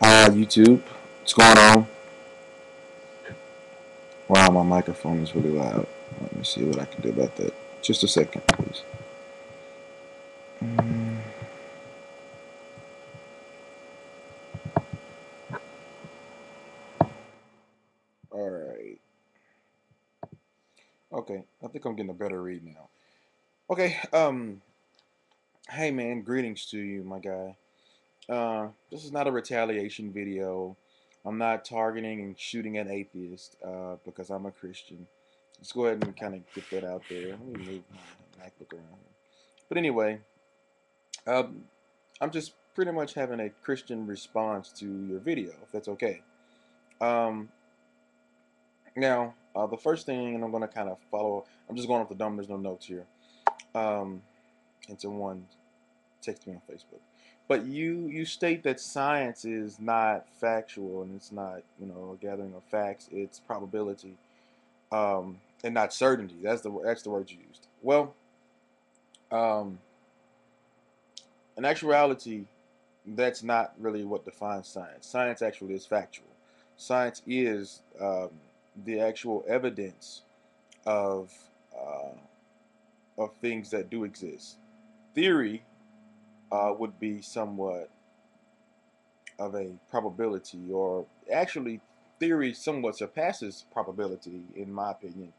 YouTube, what's going on? Wow, my microphone is really loud. Let me see what I can do about that. Just a second, please. Mm, all right. Okay, I think I'm getting a better read now. Okay. Hey man, greetings to you, my guy. This is not a retaliation video. I'm not targeting and shooting at atheists because I'm a Christian. Let's go ahead and kind of get that out there. Let me move my MacBook around here. But anyway, um, I'm just pretty much having a Christian response to your video, if that's okay. Um, now, the first thing, and I'm going to kind of follow, I'm just going off the dome, there's no notes here. Um, and someone text me on Facebook. But you state that science is not factual and it's not, a gathering of facts, it's probability, and not certainty. That's the word you used. Well, um, in actuality, that's not really what defines science. Science actually is factual. Science is the actual evidence of uh, of things that do exist. Theory would be somewhat of a probability, or actually, theory somewhat surpasses probability, in my opinion.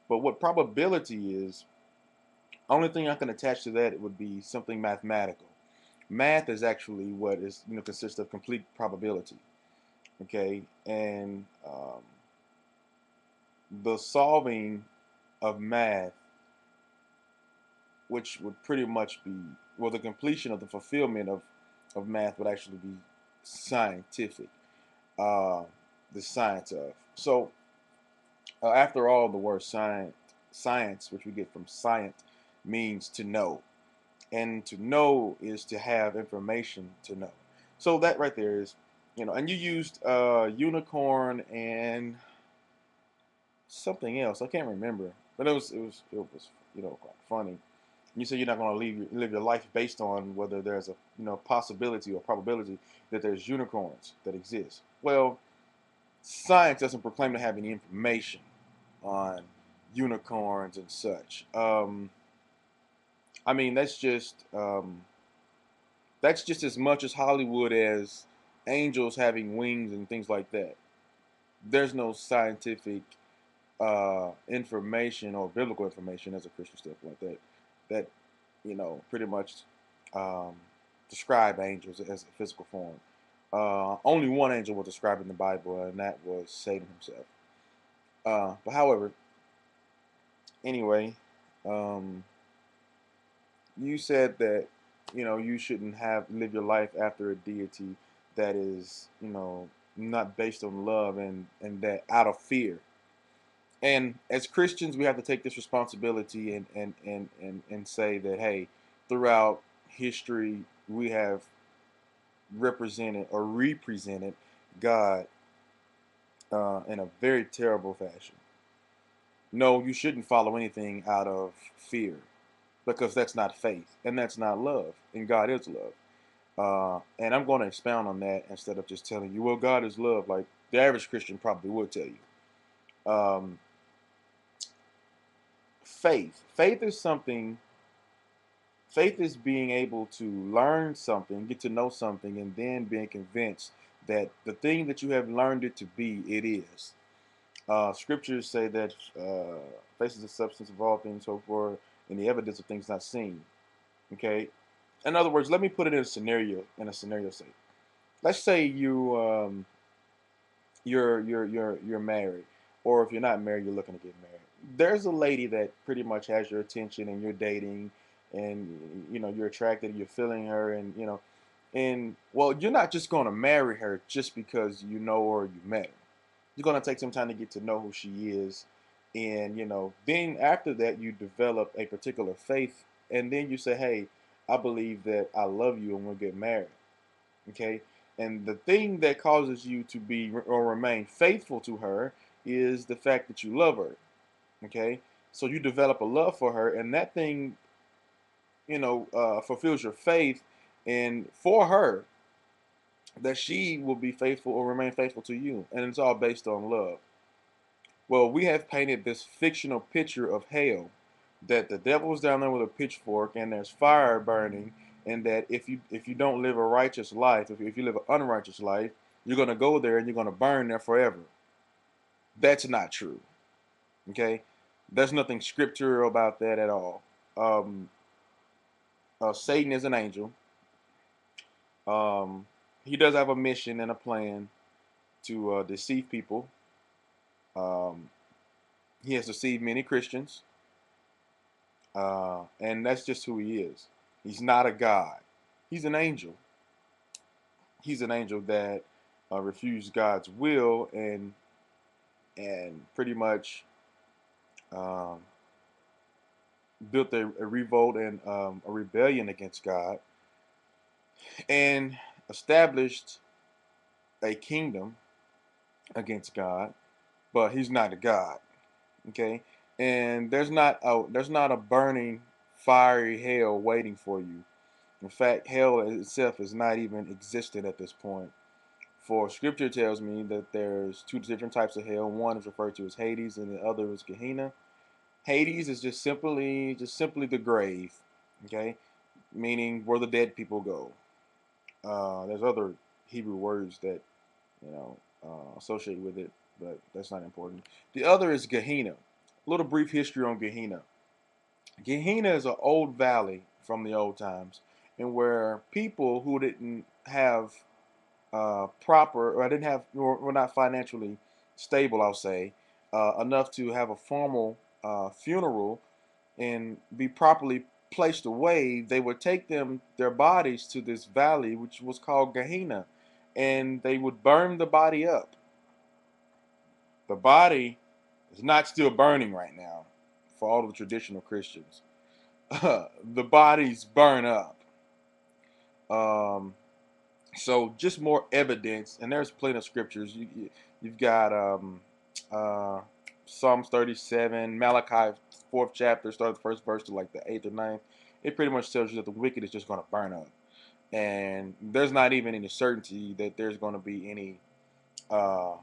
But what probability is, only thing I can attach to that would be something mathematical. Math is actually what is consists of complete probability. Okay, and the solving of math, which would pretty much be, well, the completion of the fulfillment of math would actually be scientific, uh, the science of. So, after all, the word science, which we get from science, means to know. And to know is to have information to know. So that right there is, and you used unicorn and something else. I can't remember, but it was quite funny. You say you're not going to live your life based on whether there's a possibility or probability that there's unicorns that exist. Well, science doesn't proclaim to have any information on unicorns and such. I mean that's just as much as Hollywood as angels having wings and things like that. There's no scientific information or biblical information as a Christian standpoint that pretty much um, describe angels as a physical form. Only one angel was described in the Bible, and that was Satan himself. But however, anyway, um, you said that you shouldn't have live your life after a deity that is not based on love and that out of fear. And as Christians, we have to take this responsibility and say that, hey, throughout history, we have represented or represented God in a very terrible fashion. No, you shouldn't follow anything out of fear because that's not faith and that's not love. And God is love. And I'm going to expound on that instead of just telling you, well, God is love, like the average Christian probably would tell you. Um, faith is something. Faith is being able to learn something, get to know something, and then being convinced that the thing that you have learned it to be, it is. Scriptures say that faith is the substance of all things hoped for, and the evidence of things not seen. Okay. In other words, let me put it in a scenario. In a scenario, say, let's say you're married, or if you're not married, you're looking to get married. There's a lady that pretty much has your attention, and you're dating, and you're attracted, you're feeling her, and and well, you're not just going to marry her just because you know her, or you met her. You're going to take some time to get to know who she is, and then after that, you develop a particular faith, and then you say, hey, I believe that I love you, and we'll get married. Okay, and the thing that causes you to be or remain faithful to her is the fact that you love her. Okay, so you develop a love for her, and that thing fulfills your faith and for her. that she will be faithful or remain faithful to you, and it's all based on love. Well, we have painted this fictional picture of hell, that the devil's down there with a pitchfork and there's fire burning, and that if you don't live a righteous life, if you live an unrighteous life, you're gonna go there and you're gonna burn there forever. That's not true. Okay, there's nothing scriptural about that at all. Um, Satan is an angel. Um, he does have a mission and a plan to deceive people. Um, he has deceived many Christians, and that's just who he is. He's not a god. He's an angel. He's an angel that refused God's will and pretty much um, built a revolt and a rebellion against God and established a kingdom against God. But he's not a god. Okay, and there's not a burning fiery hell waiting for you. In fact, hell itself is not even existent at this point. For scripture tells me that there's two different types of hell. One is referred to as Hades, and the other is Gehenna. Hades is just simply the grave, okay, meaning where the dead people go. There's other Hebrew words that associate with it, but that's not important. The other is Gehenna. A little brief history on Gehenna. Gehenna is an old valley from the old times, and where people who didn't have proper, or didn't have, or were not financially stable, I'll say, enough to have a formal funeral and be properly placed away, they would take their bodies to this valley, which was called Gehenna, and they would burn the body up. The body is not still burning right now for all the traditional Christians. The bodies burn up. Um, So just more evidence, and there's plenty of scriptures. You've got uh, Psalms 37, Malachi 4th chapter, start the first verse to like the 8th or ninth. It pretty much tells you that the wicked is just going to burn up, and there's not even any certainty that there's going to be any uh,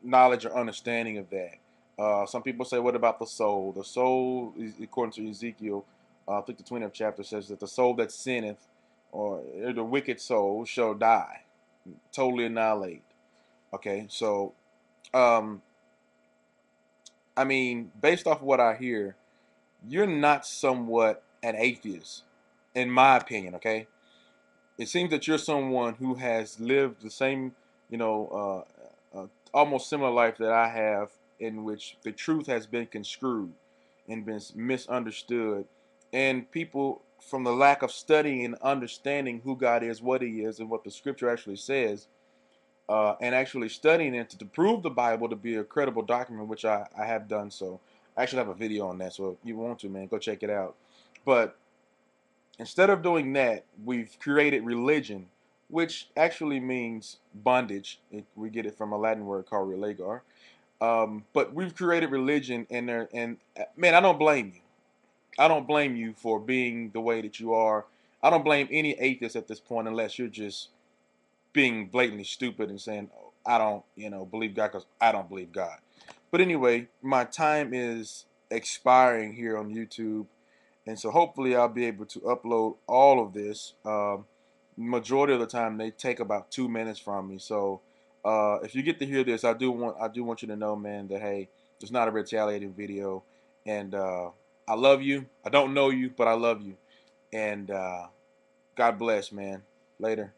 knowledge or understanding of that. Some people say, what about the soul? The soul, according to Ezekiel, I think the 20th chapter says that the soul that sinneth, or the wicked soul, shall die, totally annihilate. Okay, so, um, I mean, based off of what I hear, you're not somewhat an atheist, in my opinion, okay? It seems that you're someone who has lived the same, almost similar life that I have, in which the truth has been construed and been misunderstood, and people, from the lack of studying and understanding who God is, what He is, and what the Scripture actually says, and actually studying it to prove the Bible to be a credible document, which I have done so. I actually have a video on that, so if you want to, man, go check it out. But instead of doing that, we've created religion, which actually means bondage. We get it from a Latin word called religare. But we've created religion, and man, I don't blame you. I don't blame you for being the way that you are. I don't blame any atheist at this point, unless you're just being blatantly stupid and saying, oh, I don't, believe God because I don't believe God. But anyway, my time is expiring here on YouTube, and so hopefully I'll be able to upload all of this. Majority of the time they take about 2 minutes from me. So if you get to hear this, I do want you to know, man, that hey, it's not a retaliating video, and I love you. I don't know you, but I love you, and God bless, man. Later.